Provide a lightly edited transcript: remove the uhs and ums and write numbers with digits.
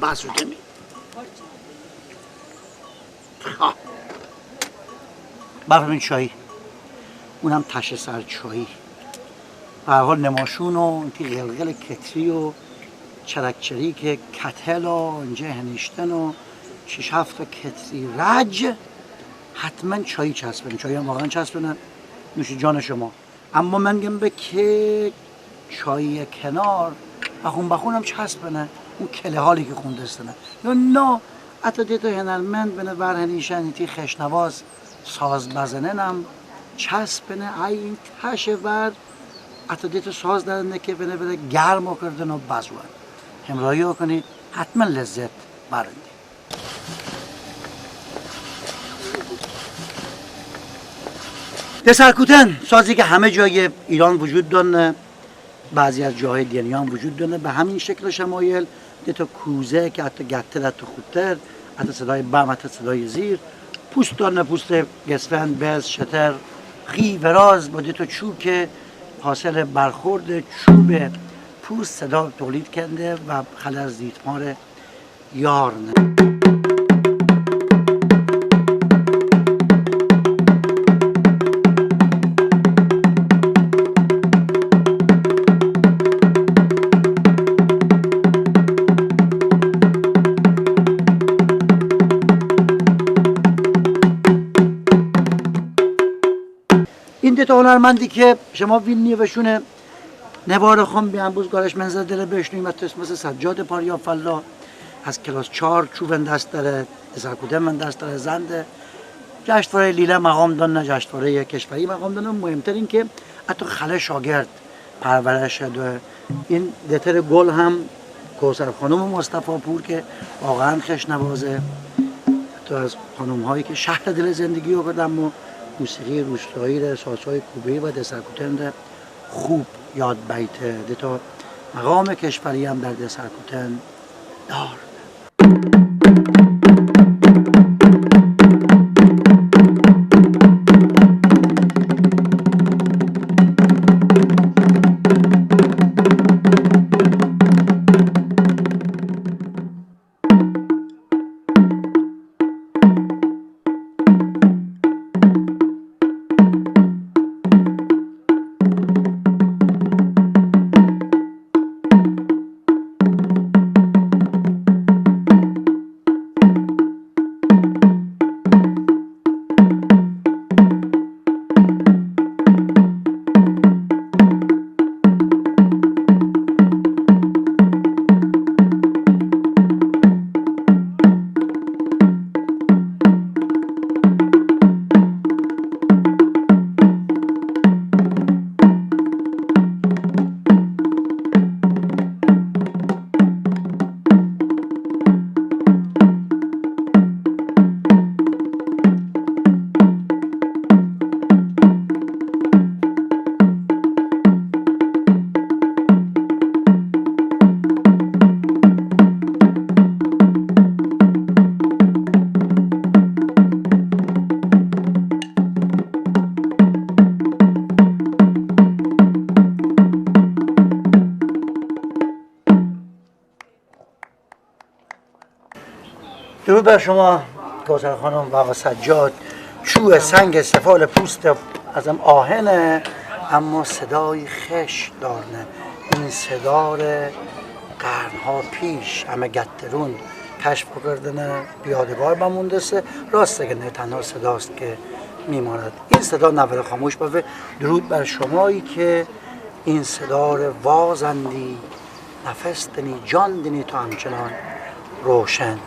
بسوده می برای چایی اونم تشه سر چایی به هر حال نماشون و قلقل کتری و چرکچری که کتل و اینجا هنیشتن و 6-7 کتری رج حتما چایی چسبنه، چایی هم واقعا چسبنه، نوش جان شما. اما من گم به که چایی کنار بخونم چسبنه اون کله حالی که خوندستنه یا نه حتی دیتا هنرمند بنه برهنیشن تی خشنواز ساز بزننم چسبنه این تشه ور حتی دیتا ساز درنده که بنه گرم کردن و بزوان همراهی ها کنید حتما لذت برنده. دسرکوتن سازی که همه جای ایران وجود داره، بعضی از جاهای دنیا هم وجود داره به همین شکل شمایل. دیتا کوزه که حتی گتر حتی خوبتر حتی صدای بم حتی صدای زیر پوست داره، پوست گسفند بز شتر غی وراز با دیتا چوب که حاصل برخورد چوب پوست صدا تولید کنده و خلر زیتمار یارنه. این دیتا هنرمندی که شما وینی وشونه نوار خون بیان بوزگارش منزل داره بشنویم مثل سجاد پاریافلا از کلاس 4 چوبن دست داره، دسرکوتن من دست داره، زنده جشنواره لیله مقام دانه، جشنواره کشوری مقام دانه. مهمتر این که حتی خاله شاگرد پرورش شده. این دتر گل هم کوثر خانم مصطفی پور که واقعا خشنوازه، تو از خانم هایی که شهر دل زندگی رو کردم و موسیقی روستایی سازهای کوبه‌ای و دسرکوتن خوب یاد بیته. دیتا مقام کشوری هم در دسرکوتن دار. درود بر شما کوثر خانم و سجاد. چوب سنگ سفال پوست ازم آهنه اما صدای خش دارنه. این صدا قرنها پیش همه گترون کشف کردنه بیادگار بمونده سه. راسته که نه تنها صداست که میماند. این صدا نور خاموش باشه. درود بر شمایی که این صدا رو وازندی نفس دنی جان دنی تا همچنان روشن.